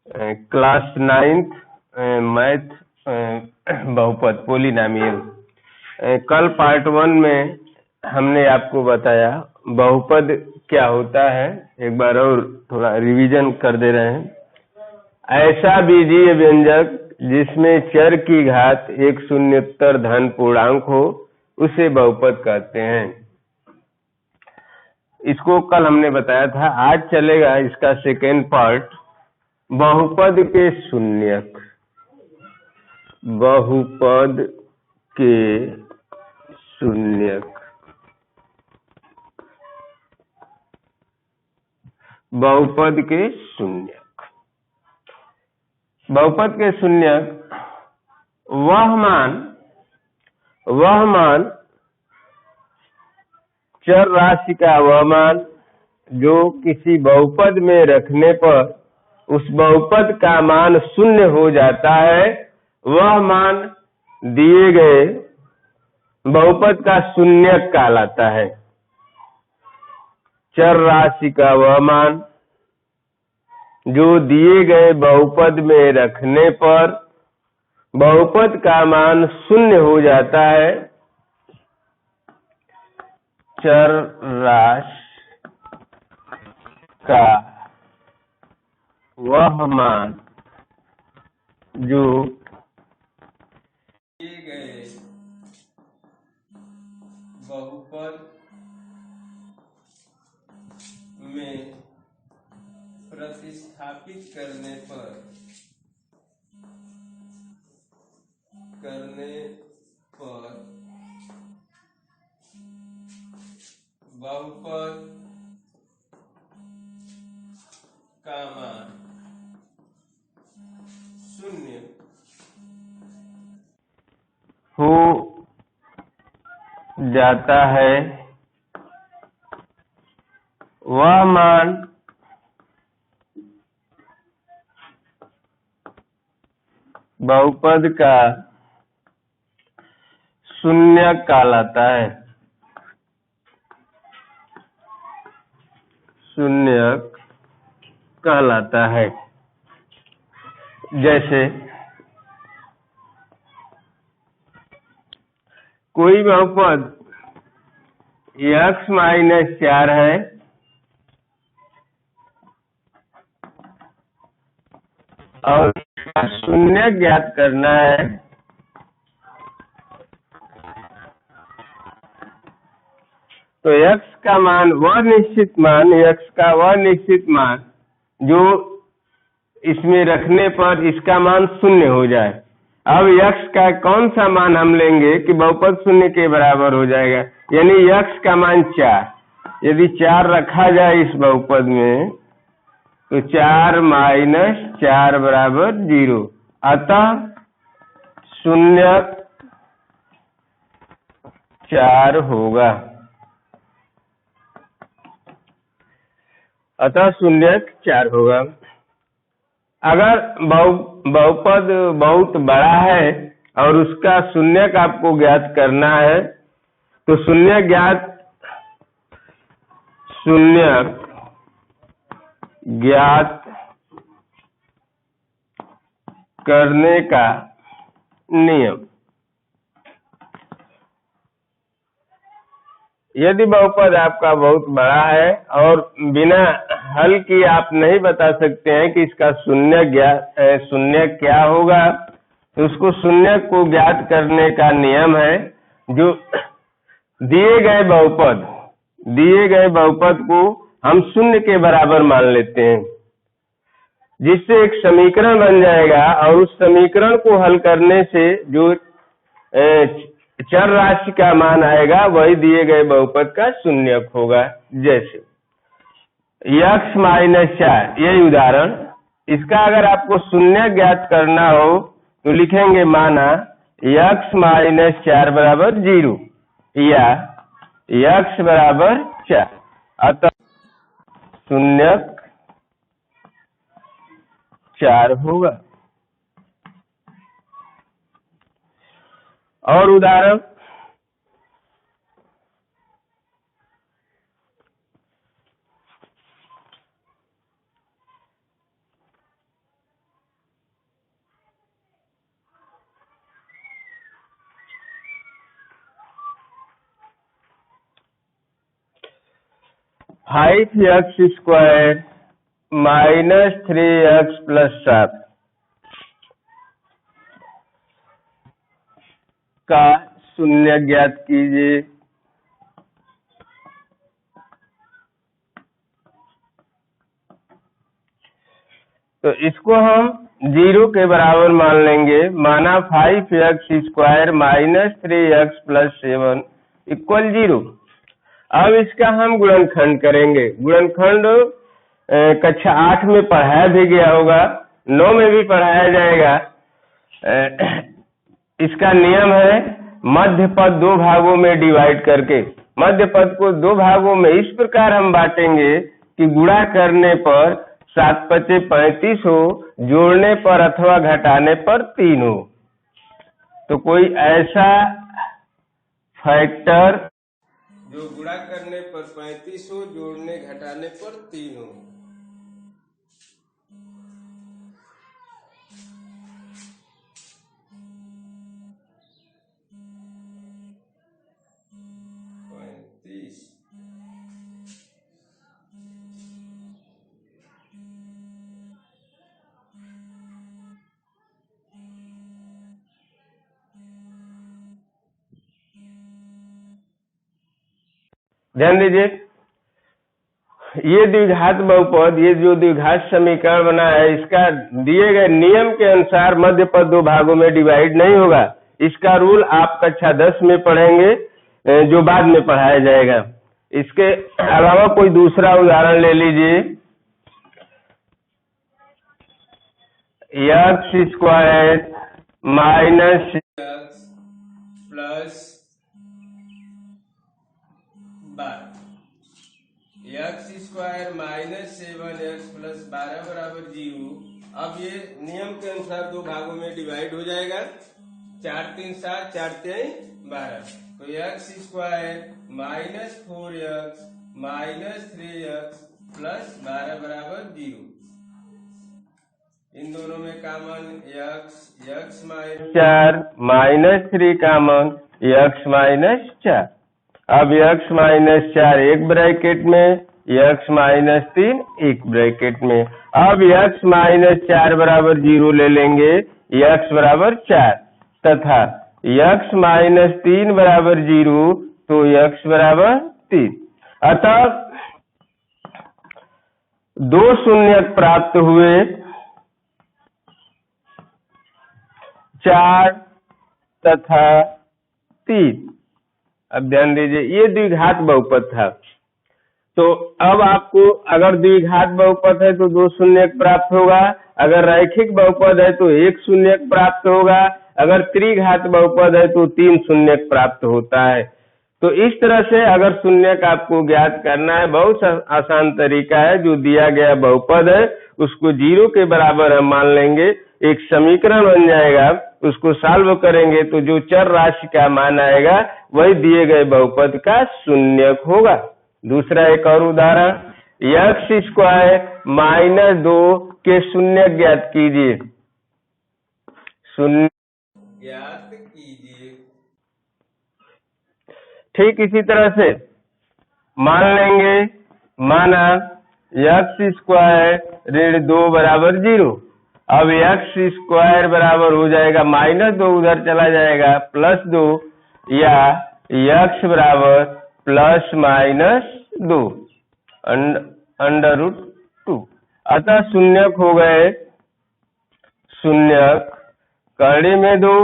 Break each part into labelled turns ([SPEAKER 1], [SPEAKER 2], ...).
[SPEAKER 1] Class 9th math बहुपद polynomial. कल part 1 में हमने आपको बताया बहुपद क्या होता है। एक बार और थोड़ा रिवीजन कर दे रहे हैं। ऐसा बीजीय व्यंजक जिसमें चर की घात एक शून्योत्तर धन पूर्णांक हो उसे बहुपद कहते हैं। इसको कल हमने बताया था। आज चलेगा इसका सेकेंड पार्ट, बहुपद के शून्यक। बहुपद के शून्यक। बहुपद के शून्यक। बहुपद के शून्यक वह मान चर राशि का वह मान जो किसी बहुपद में रखने पर उस बहुपद का मान शून्य हो जाता है, वह मान दिए गए बहुपद का शून्यक कहलाता है। चर राशि का वह मान जो दिए गए बहुपद में रखने पर बहुपद का मान शून्य हो जाता है, चर राशि का वह मान जो दिए गए बहुपद में प्रतिस्थापित करने पर बहुपद का मान शून्य हो जाता है, वह मान बहुपद का शून्यक कहलाता है। शून्यक कहलाता है। जैसे कोई बहुपद x-4 है और शून्यक ज्ञात करना है, तो x का मान वह निश्चित मान जो इसमें रखने पर इसका मान शून्य हो जाए। अब x का कौन सा मान हम लेंगे कि बहुपद शून्य के बराबर हो जाएगा, यानी x का मान 4। यदि 4 रखा जाए इस बहुपद में तो 4 - 4 बराबर 0। अतः शून्यक 4 होगा। अगर बहुपद बहुत बड़ा है और उसका शून्यक आपको ज्ञात करना है, तो शून्यक ज्ञात करने का नियम। यदि बहुपद आपका बहुत बड़ा है और बिना हल की आप नहीं बता सकते हैं कि इसका शून्यक क्या होगा, तो उसको शून्यक को ज्ञात करने का नियम है जो दिए गए बहुपद को हम शून्य के बराबर मान लेते हैं, जिससे एक समीकरण बन जाएगा और उस समीकरण को हल करने से जो चर राशि का मान आएगा वही दिए गए बहुपद का शून्यक होगा। जैसे x-4, यही उदाहरण। इसका अगर आपको शून्यक ज्ञात करना हो तो लिखेंगे माना x-4 बराबर 0 या x बराबर 4। अतः शून्यक 4 होगा। और उदाहरण, 5x² माइनस 3x प्लस 7 का शून्य ज्ञात कीजिए। तो इसको हम 0 के बराबर मान लेंगे। माना 5x² minus 3x plus 7 equal 0। अब इसका हम गुणनखंड करेंगे। गुणनखंड कक्षा 8 में पढ़ाया भी गया होगा, 9 में भी पढ़ाया जाएगा। इसका नियम है मध्य पद दो भागों में डिवाइड करके। मध्य पद को दो भागों में इस प्रकार हम बांटेंगे कि गुणा करने पर 7 पचे 35 हो, जोड़ने पर अथवा घटाने पर 3 हो। तो कोई ऐसा फैक्टर जो गुणा करने पर 35 हो, जोड़ने घटाने पर 3 हो। ध्यान दीजिए, ये द्विघात बहुपद, ये जो द्विघात समीकरण बना है, इसका दिए गए नियम के अनुसार मध्य पद दो भागों में डिवाइड नहीं होगा। इसका रूल आप कक्षा 10 में पढ़ेंगे, जो बाद में पढ़ाया जाएगा। इसके अलावा कोई दूसरा उदाहरण ले लीजिए। x² minus plus 12, x² minus 7x plus 12 बराबर 0। अब ये नियम के अनुसार दो भागों में डिवाइड हो जाएगा। 4 3 7, 4 3 12। तो x² minus 4x minus 3x plus 12 बराबर 0। इन दोनों में common x minus 4 minus 3 common x minus 4। अब x माइनस 4 एक ब्रैकेट में, x माइनस 3 एक ब्रैकेट में। अब x माइनस 4 बराबर 0 ले लेंगे, x बराबर 4 तथा x माइनस 3 बराबर 0, तो x बराबर 3। अतः दो शून्यक प्राप्त हुए, 4 तथा 3। अब ध्यान दीजिए, ये द्विघात बहुपद था। तो अब आपको अगर द्विघात बहुपद है तो दो शून्यक प्राप्त होगा, अगर रैखिक बहुपद है तो एक शून्यक प्राप्त होगा, अगर त्रिघात बहुपद है तो 3 शून्यक प्राप्त होता है। तो इस तरह से अगर शून्यक आपको ज्ञात करना है, बहुत आसान तरीका है। जो दिया गया बहुपद है उसको 0 के बराबर हम मान लेंगे, एक समीकरण बन जाएगा। उसको सॉल्व करेंगे तो जो चर राशि का मान आएगा वही दिए गए बहुपद का शून्यक होगा। दूसरा एक और उदाहरण, x² माइनस 2 के शून्यक ज्ञात कीजिए। शून्य ज्ञात कीजिए। ठीक इसी तरह से मान लेंगे, माना x² ऋण 2 बराबर 0। अब x² बराबर हो जाएगा माइनस 2, उधर चला जाएगा प्लस 2, या x बराबर प्लस माइनस 2 √2। अतः शून्यक हो गए, शून्यक कड़ी में 2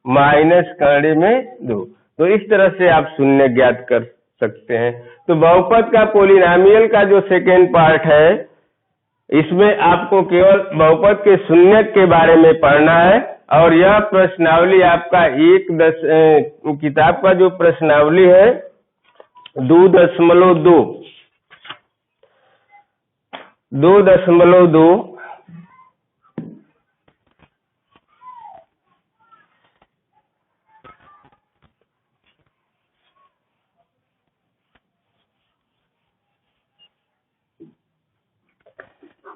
[SPEAKER 1] माइनस कड़ी में 2। तो इस तरह से आप शून्य ज्ञात कर सकते हैं। तो बहुपद का पॉलिनॉमियल का जो सेकेंड पार्ट है, इसमें आपको केवल बहुपद के शून्यक के बारे में पढ़ना है। और यह प्रश्नावली आपका 1 किताब का जो प्रश्नावली है 2.2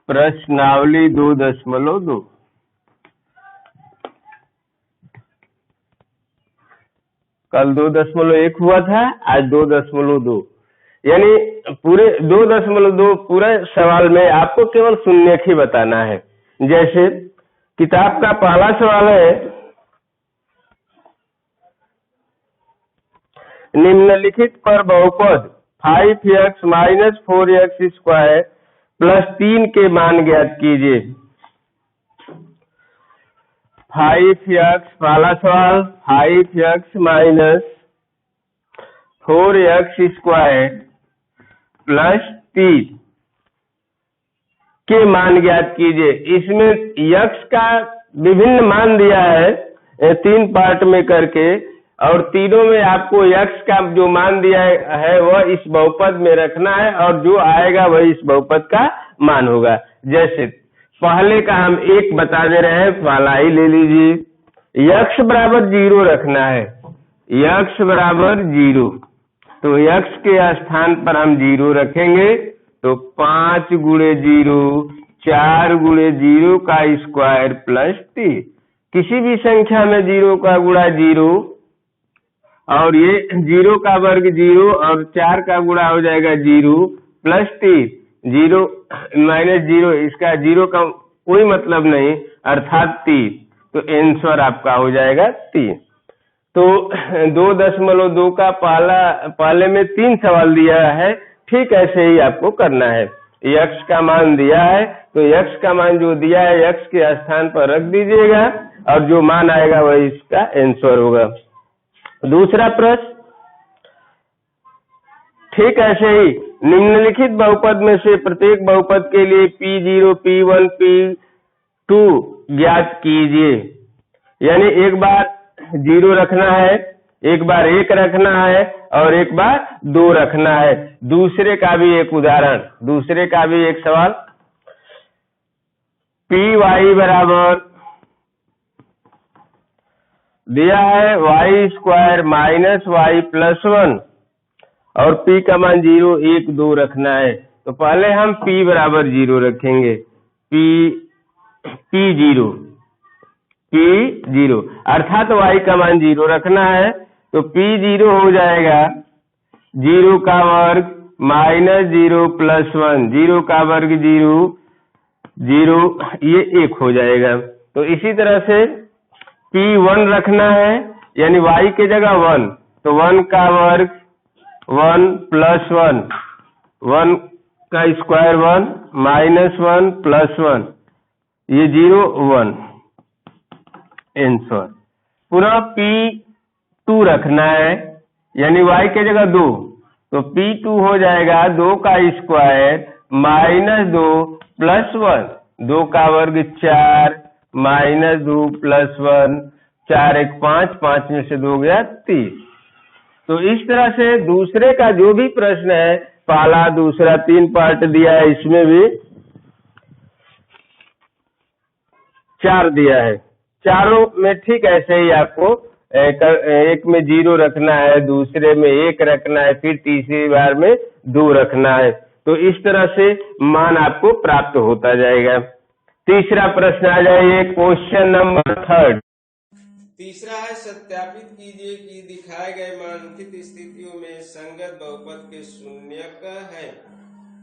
[SPEAKER 1] प्रश्नावली 2.2। कल 2.1 हुआ था, आज 2.2। यानी पूरे 2.2 पूरे सवाल में आपको केवल शून्यक ही बताना है। जैसे किताब का पहला सवाल है, निम्नलिखित पर बहुपद 5x minus 4x square plus 3 के मान ज्ञात कीजिए। 5x पहला सवाल, 5x minus 4x square plus 3 के मान ज्ञात कीजिए। इसमें x का विभिन्न मान दिया है 3 पार्ट में करके, और तीनों में आपको x का जो मान दिया है वह इस बहुपद में रखना है, और जो आएगा वही इस बहुपद का मान होगा। जैसे पहले का हम 1 बता दे रहे हैं, पहला ही ले लीजिए। x बराबर 0 रखना है, x बराबर 0, तो x के स्थान पर हम 0 रखेंगे, तो 5 गुणे 0 4 गुणे 0 का स्क्वायर प्लस 3। किसी भी संख्या में 0 का गुणा 0, और ये 0 का वर्ग 0 और 4 का गुणा हो जाएगा 0 प्लस 3, 0 माइनस 0, इसका 0 का कोई मतलब नहीं, अर्थात 3, तो आंसर आपका हो जाएगा 3। तो 2.2 का पहले में 3 सवाल दिया है, ठीक ऐसे ही आपको करना है। x का मान दिया है, तो x का मान जो दिया है x के स्थान पर रख दीजिएगा, और जो मान आएगा वही इसका आंसर होगा। दूसरा प्रश्न, ठीक ऐसे ही निम्नलिखित बहुपद में से प्रत्येक बहुपद के लिए P0, P1, P2 ज्ञात कीजिए। यानी एक बार 0 रखना है, एक बार 1 रखना है, और एक बार 2 रखना है। दूसरे का भी एक उदाहरण, दूसरे का भी एक सवाल, Py बराबर दिया है y square minus y plus 1, और p का मान 0, 1, 2 रखना है। तो पहले हम p बराबर 0 रखेंगे, p0 अर्थात y का मान 0 रखना है, तो p0 हो जाएगा 0 का वर्ग माइनस 0 प्लस 1, 0 का वर्ग 0, 0 ये 1 हो जाएगा। तो इसी तरह से P1 रखना है, यानी y के जगह 1, तो 1 का वर्ग 1 प्लस 1, 1 का स्क्वायर 1 माइनस 1 प्लस 1, ये 0 1 आंसर। पुनः P2 रखना है, यानी y के जगह 2, तो P2 हो जाएगा 2 का स्क्वायर माइनस 2 प्लस 1, 2 का वर्ग 4 माइनस 2 प्लस 1, 4 1 5, 5 में से 2 गया 30। तो इस तरह से दूसरे का जो भी प्रश्न है, पहला दूसरा 3 पार्ट दिया है, इसमें भी 4 दिया है, चारों में ठीक ऐसे ही आपको एक में 0 रखना है, दूसरे में 1 रखना है, फिर तीसरी बार में 2 रखना है। तो इस तरह से मान आपको प्राप्त होता जाएगा। तीसरा प्रश्न आ जाइए, क्वेश्चन नंबर 3।
[SPEAKER 2] तीसरा है, सत्यापित कीजिए कि दिखाए गए मानकित स्थितियों में संगत बहुपद के शून्यक है।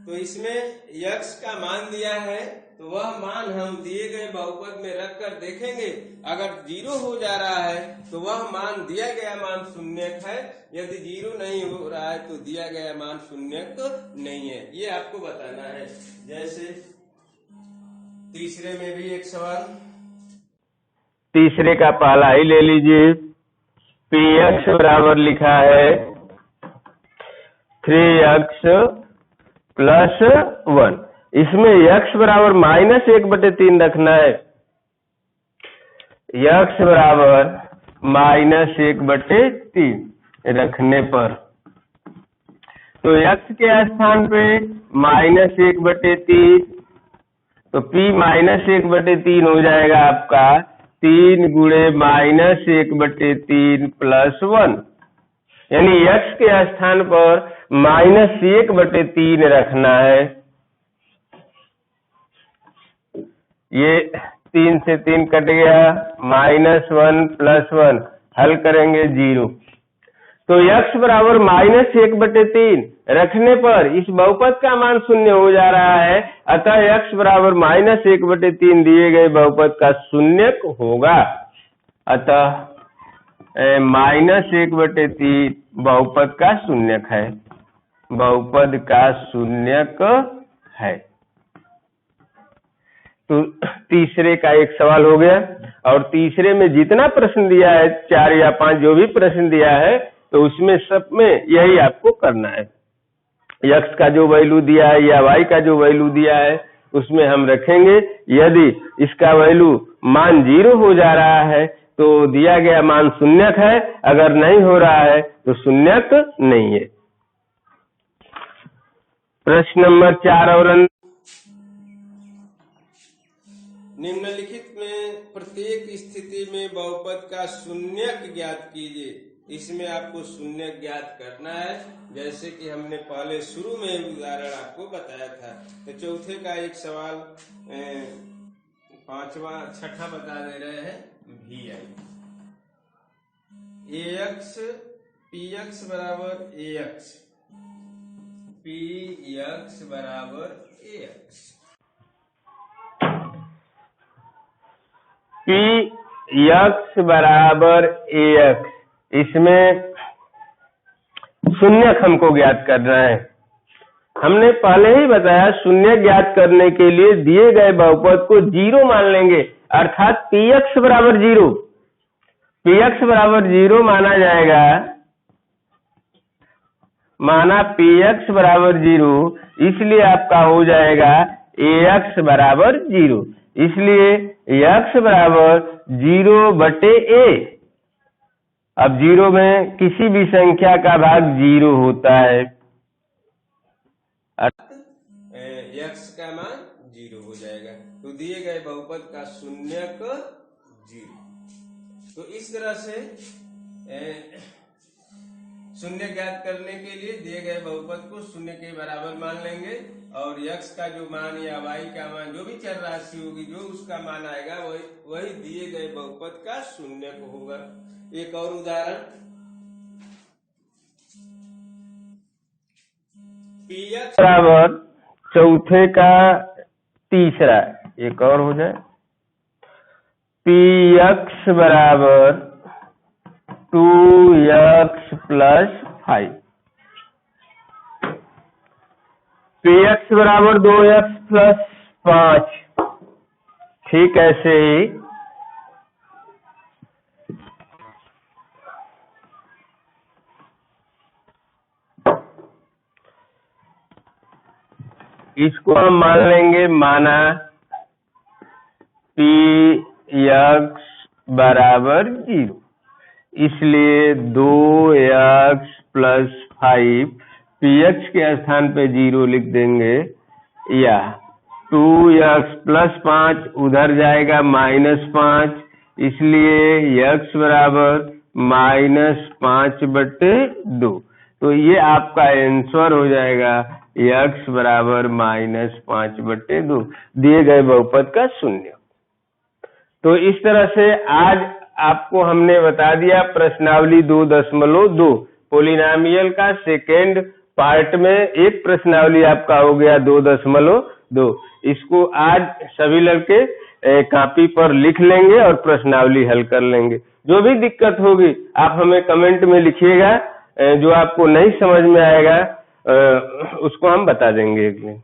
[SPEAKER 2] तो इसमें x का मान दिया है, तो वह मान हम दिए गए बहुपद में रखकर देखेंगे। अगर 0 हो जा रहा है तो वह मान दिया गया मान शून्यक है, यदि 0 नहीं हो रहा है तो दिया गया मान शून्यक नहीं है, ये आपको बताना है। जैसे तीसरे में भी एक सवाल,
[SPEAKER 1] तीसरे का पहला ही ले लीजिए, px बराबर लिखा है 3x प्लस 1, इसमें x बराबर माइनस 1/3 रखना है, x बराबर माइनस 1/3 रखने पर, तो x के स्थान पे माइनस 1/3, तो p माइनस 1/3 हो जाएगा आपका 3 गुणे माइनस 1/3 प्लस 1, यानी x के स्थान पर माइनस 1/3 रखना है। ये 3 से 3 कट गया, -1 प्लस 1 हल करेंगे 0, तो x बराबर -1/3 रखने पर इस बहुपद का मान शून्य हो जा रहा है, अतः x बराबर -1/3 दिए गए बहुपद का शून्यक होगा। अतः -1/3 बहुपद का शून्यक है, बहुपद का शून्यक है। तो तीसरे का एक सवाल हो गया, और तीसरे में जितना प्रश्न दिया है 4 या 5 जो भी प्रश्न दिया है, तो उसमें सब में यही आपको करना है। x का जो वैल्यू दिया है या y का जो वैल्यू दिया है उसमें हम रखेंगे। यदि इसका वैल्यू मान 0 हो जा रहा है तो दिया गया मान शून्यक है, अगर नहीं हो रहा है तो शून्यक नहीं है। प्रश्न नंबर 4 और
[SPEAKER 2] निम्नलिखित में प्रत्येक स्थिति में बहुपद का शून्यक ज्ञात कीजिए। इसमें आपको शून्यक ज्ञात करना है, जैसे कि हमने पहले शुरू में उदाहरण आपको बताया था। तो चौथे का एक सवाल, पांचवा छठा बता दे रहे हैं। vi ax px बराबर ax, px बराबर ax,
[SPEAKER 1] px बराबर ax, इसमें शून्यक हमको ज्ञात करना है। हमने पहले ही बताया शून्य ज्ञात करने के लिए दिए गए बहुपद को 0 मान लेंगे, अर्थात px बराबर 0, px बराबर 0 माना जाएगा, माना px बराबर 0, इसलिए आपका हो जाएगा ax बराबर 0, इसलिए x बराबर 0/a। अब 0 में किसी भी संख्या का भाग 0 होता है,
[SPEAKER 2] x का मान 0 हो जाएगा। तो दिए गए बहुपद का शून्यक 0। तो इस तरह से शून्य ज्ञात करने के लिए दिए गए बहुपद को शून्य के बराबर मान लेंगे, और x का जो मान या y का मान जो भी चर राशि होगी जो उसका मान आएगा वही दिए गए बहुपद का शून्यक होगा। एक और उदाहरण, px
[SPEAKER 1] बराबर चौथे का तीसरा, एक और हो जाए, px बराबर 2x + 5, px बराबर 2x + 5। ठीक ऐसे ही इसको हम मान लेंगे, माना px बराबर 0, इसलिए 2x + 5 px के स्थान पे 0 लिख देंगे, या 2x + 5 उधर जाएगा -5, इसलिए x बराबर -5/2। तो ये आपका आंसर हो जाएगा, x बराबर -5/2 दिए गए बहुपद का शून्य। तो इस तरह से आज आपको हमने बता दिया प्रश्नावली 2.2 पोलिनोमियल का सेकेंड पार्ट में एक प्रश्नावली आपका हो गया 2.2। इसको आज सभी लड़के कॉपी पर लिख लेंगे और प्रश्नावली हल कर लेंगे। जो भी दिक्कत होगी आप हमें कमेंट में लिखिएगा, जो आपको नहीं समझ में आएगा उसको हम बता देंगे एक दिन।